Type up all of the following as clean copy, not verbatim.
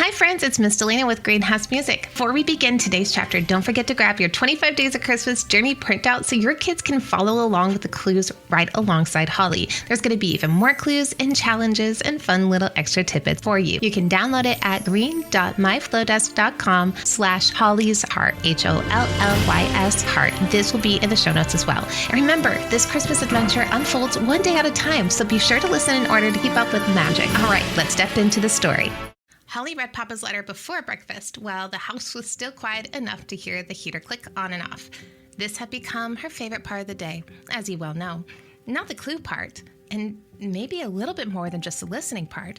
Hi friends, it's Miss Delena with Greenhouse Music. Before we begin today's chapter, don't forget to grab your 25 Days of Christmas Journey printout so your kids can follow along with the clues right alongside Holly. There's going to be even more clues and challenges and fun little extra tidbits for you. You can download it at green.myflowdesk.com/Holly's Heart, HOLLYS Heart. This will be in the show notes as well. And remember, this Christmas adventure unfolds one day at a time, so be sure to listen in order to keep up with the magic. All right, let's step into the story. Holly read Papa's letter before breakfast while the house was still quiet enough to hear the heater click on and off. This had become her favorite part of the day, as you well know. Not the clue part, and maybe a little bit more than just the listening part,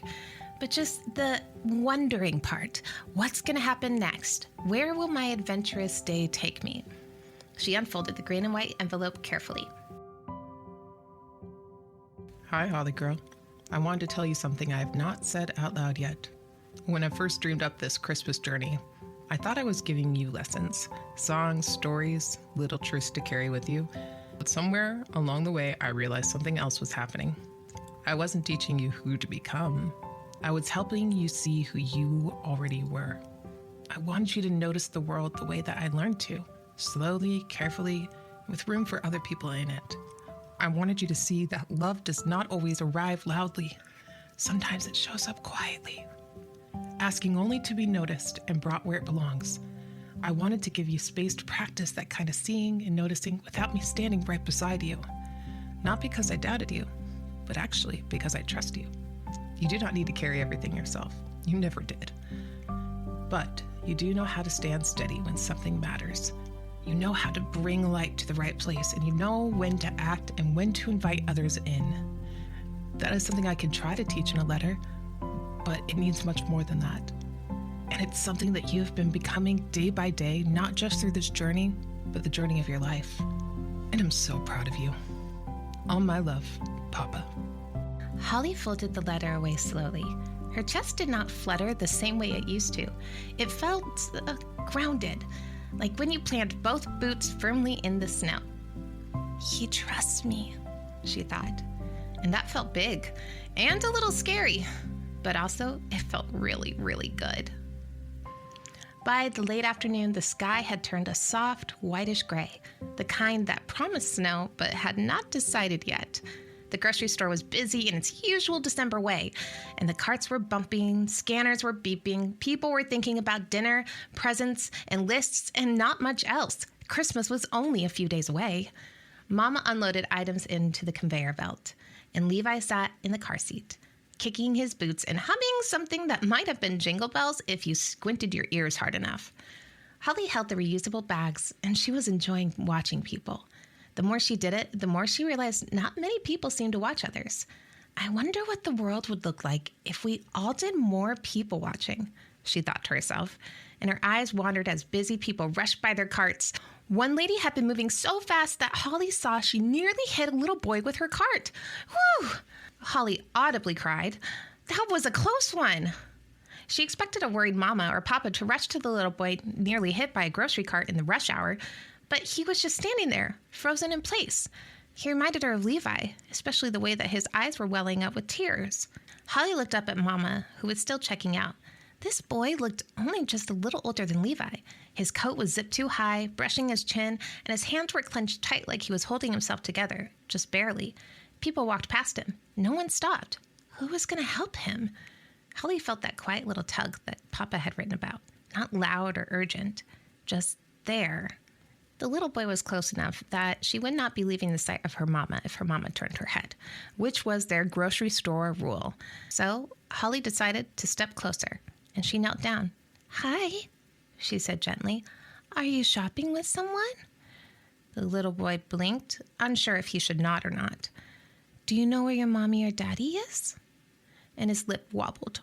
but just the wondering part. What's going to happen next? Where will my adventurous day take me? She unfolded the green and white envelope carefully. Hi, Holly girl. I wanted to tell you something I have not said out loud yet. When I first dreamed up this Christmas journey, I thought I was giving you lessons, songs, stories, little truths to carry with you. But somewhere along the way, I realized something else was happening. I wasn't teaching you who to become. I was helping you see who you already were. I wanted you to notice the world the way that I learned to, slowly, carefully, with room for other people in it. I wanted you to see that love does not always arrive loudly. Sometimes it shows up quietly, asking only to be noticed and brought where it belongs. I wanted to give you space to practice that kind of seeing and noticing without me standing right beside you. Not because I doubted you, but actually because I trust you. You do not need to carry everything yourself. You never did. But you do know how to stand steady when something matters. You know how to bring light to the right place, and you know when to act and when to invite others in. That is something I can try to teach in a letter, but it needs much more than that. And it's something that you have been becoming day by day, not just through this journey, but the journey of your life. And I'm so proud of you. All my love, Papa. Holly folded the letter away slowly. Her chest did not flutter the same way it used to. It felt grounded, like when you plant both boots firmly in the snow. He trusts me, she thought. And that felt big and a little scary. But also, it felt really, really good. By the late afternoon, the sky had turned a soft, whitish gray, the kind that promised snow but had not decided yet. The grocery store was busy in its usual December way, and the carts were bumping, scanners were beeping, people were thinking about dinner, presents, and lists, and not much else. Christmas was only a few days away. Mama unloaded items into the conveyor belt, and Levi sat in the car seat, kicking his boots and humming something that might have been Jingle Bells if you squinted your ears hard enough. Holly held the reusable bags, and she was enjoying watching people. The more she did it, the more she realized not many people seemed to watch others. I wonder what the world would look like if we all did more people watching, she thought to herself, and her eyes wandered as busy people rushed by their carts. One lady had been moving so fast that Holly saw she nearly hit a little boy with her cart. Whew! Holly audibly cried. That was a close one. She expected a worried mama or papa to rush to the little boy nearly hit by a grocery cart in the rush hour, but he was just standing there, frozen in place. He reminded her of Levi, especially the way that his eyes were welling up with tears. Holly looked up at Mama, who was still checking out. This boy looked only just a little older than Levi. His coat was zipped too high, brushing his chin, and his hands were clenched tight like he was holding himself together, just barely. People walked past him. No one stopped. Who was going to help him? Holly felt that quiet little tug that Papa had written about. Not loud or urgent, just there. The little boy was close enough that she would not be leaving the sight of her mama if her mama turned her head, which was their grocery store rule. So Holly decided to step closer, and she knelt down. Hi, she said gently. Are you shopping with someone? The little boy blinked, unsure if he should nod or not. Do you know where your mommy or daddy is? And his lip wobbled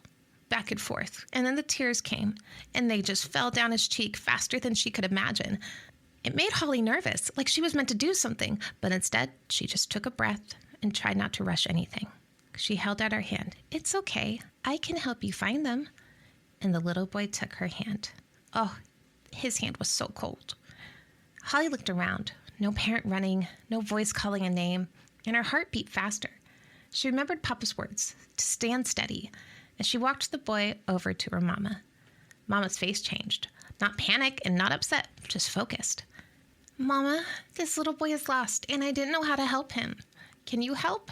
back and forth, and then the tears came, and they just fell down his cheek faster than she could imagine. It made Holly nervous, like she was meant to do something, but instead, she just took a breath and tried not to rush anything. She held out her hand. It's okay. I can help you find them. And the little boy took her hand. Oh, his hand was so cold. Holly looked around. No parent running, no voice calling a name, and her heart beat faster. She remembered Papa's words, to stand steady, as she walked the boy over to her mama. Mama's face changed. Not panic and not upset, just focused. Mama, this little boy is lost, and I didn't know how to help him. Can you help?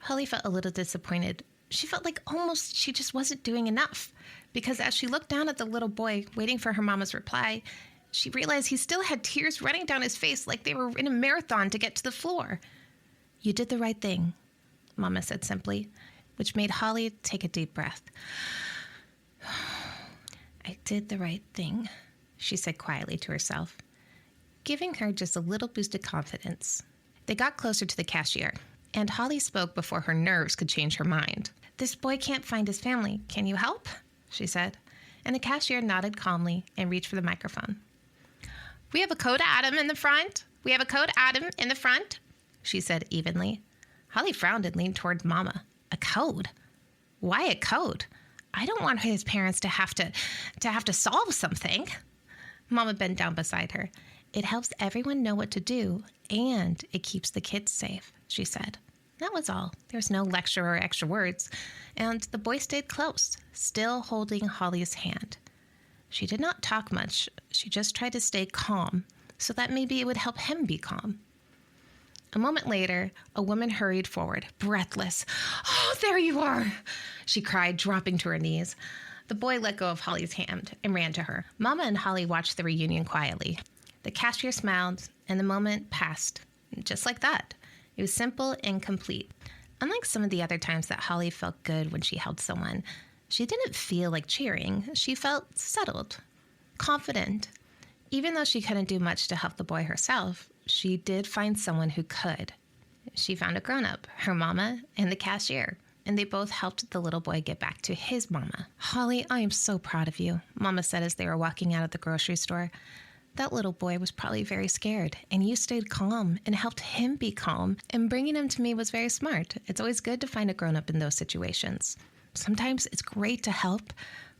Holly felt a little disappointed. She felt like almost she just wasn't doing enough, because as she looked down at the little boy, waiting for her mama's reply, she realized he still had tears running down his face like they were in a marathon to get to the floor. You did the right thing, Mama said simply, which made Holly take a deep breath. I did the right thing, she said quietly to herself, giving her just a little boost of confidence. They got closer to the cashier, and Holly spoke before her nerves could change her mind. This boy can't find his family. Can you help? She said, and the cashier nodded calmly and reached for the microphone. We have a code Adam in the front. We have a code Adam in the front, she said evenly. Holly frowned and leaned toward Mama. A code? Why a code? I don't want his parents to have to solve something. Mama bent down beside her. It helps everyone know what to do, and it keeps the kids safe, she said. That was all. There was no lecture or extra words, and the boy stayed close, still holding Holly's hand. She did not talk much. She just tried to stay calm, so that maybe it would help him be calm. A moment later, a woman hurried forward, breathless. Oh, there you are, she cried, dropping to her knees. The boy let go of Holly's hand and ran to her. Mama and Holly watched the reunion quietly. The cashier smiled, and the moment passed, just like that. It was simple and complete. Unlike some of the other times that Holly felt good when she held someone, she didn't feel like cheering. She felt settled, confident. Even though she couldn't do much to help the boy herself, she did find someone who could. She found a grown-up, her mama, and the cashier, and they both helped the little boy get back to his mama. Holly, I am so proud of you, Mama said as they were walking out of the grocery store. That little boy was probably very scared, and you stayed calm and helped him be calm, and bringing him to me was very smart. It's always good to find a grown-up in those situations. Sometimes it's great to help,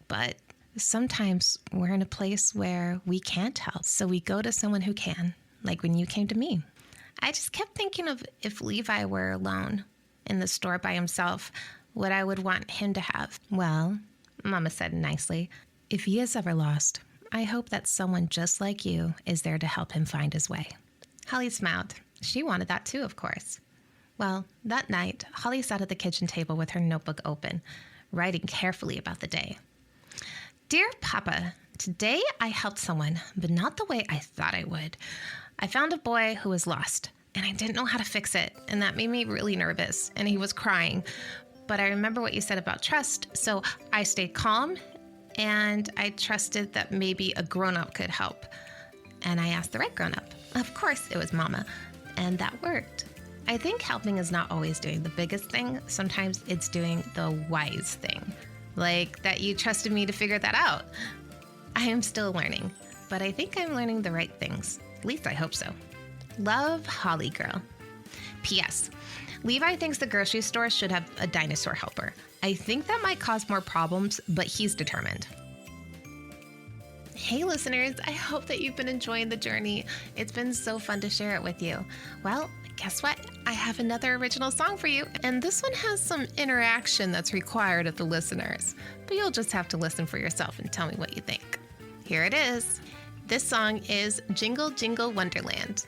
but sometimes we're in a place where we can't help, so we go to someone who can, like when you came to me. I just kept thinking of if Levi were alone in the store by himself, what I would want him to have. Well, Mama said nicely, if he is ever lost, I hope that someone just like you is there to help him find his way. Holly smiled. She wanted that too, of course. Well, that night, Holly sat at the kitchen table with her notebook open, writing carefully about the day. Dear Papa, today I helped someone, but not the way I thought I would. I found a boy who was lost, and I didn't know how to fix it, and that made me really nervous, and he was crying. But I remember what you said about trust, so I stayed calm, and I trusted that maybe a grown-up could help. And I asked the right grown-up. Of course, it was Mama, and that worked. I think helping is not always doing the biggest thing. Sometimes it's doing the wise thing, like that you trusted me to figure that out. I am still learning, but I think I'm learning the right things. At least I hope so. Love, Holly Girl. P.S. Levi thinks the grocery store should have a dinosaur helper. I think that might cause more problems, but he's determined. Hey listeners, I hope that you've been enjoying the journey. It's been so fun to share it with you. Well, guess what? I have another original song for you, and this one has some interaction that's required of the listeners, but you'll just have to listen for yourself and tell me what you think. Here it is. This song is Jingle Jingle Wonderland.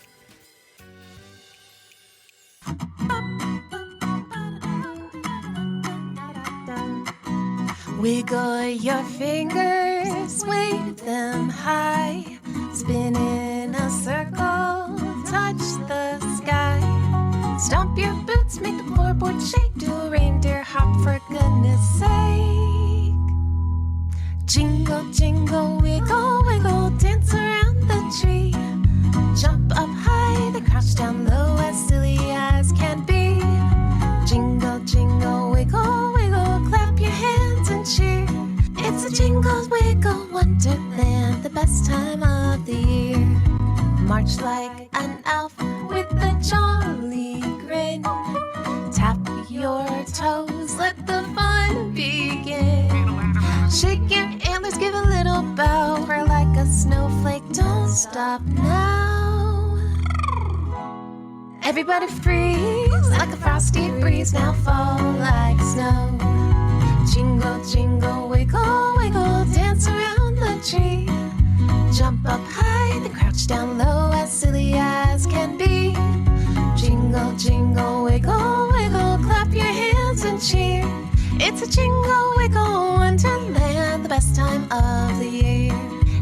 Wiggle your fingers, wave them high, spin in a circle, touch the sky. Stomp your boots, make the floorboard shake, do a reindeer hop for goodness sake. Jingle, jingle, wiggle, wiggle, dance around the tree. Jump up high, then crouch down low, as silly as can be. Jingle, jingle, wiggle, wiggle, clap your hands and cheer. It's a jingle, wiggle, wonderland, the best time of the year. March like an elf with a jolly grin. Tap your toes, let the fun begin. Shake your antlers, give a little bow. Cry like a snowflake, don't stop now. Everybody freeze like a frosty breeze, now fall like snow. Jingle, jingle, wiggle, wiggle, dance around of the year.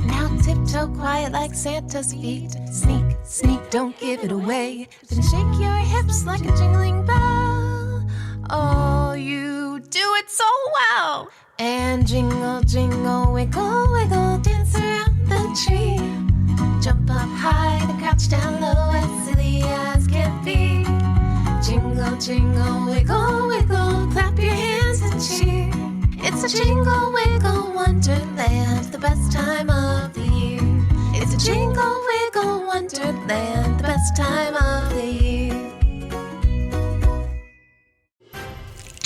Now tiptoe quiet like Santa's feet. Sneak, sneak, don't give it away. Then shake your hips like a jingling bell. Oh, you do it so well. And jingle, jingle, wiggle, wiggle, dance around the tree. Jump up high, then crouch down low, as silly as can be. Jingle, jingle, wiggle, wiggle, clap your hands and cheer. It's a jingle, wiggle, wonderland, the best time of the year. It's a jingle, wiggle, wonderland, the best time of the year.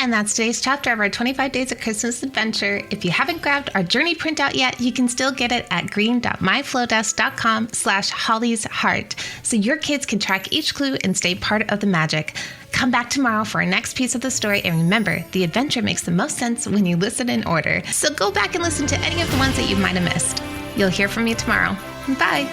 And that's today's chapter of our 25 Days of Christmas adventure. If you haven't grabbed our journey printout yet, you can still get it at green.myflowdesk.com/Holly's Heart, so your kids can track each clue and stay part of the magic. Come back tomorrow for our next piece of the story, and remember, the adventure makes the most sense when you listen in order. So go back and listen to any of the ones that you might have missed. You'll hear from me tomorrow. Bye.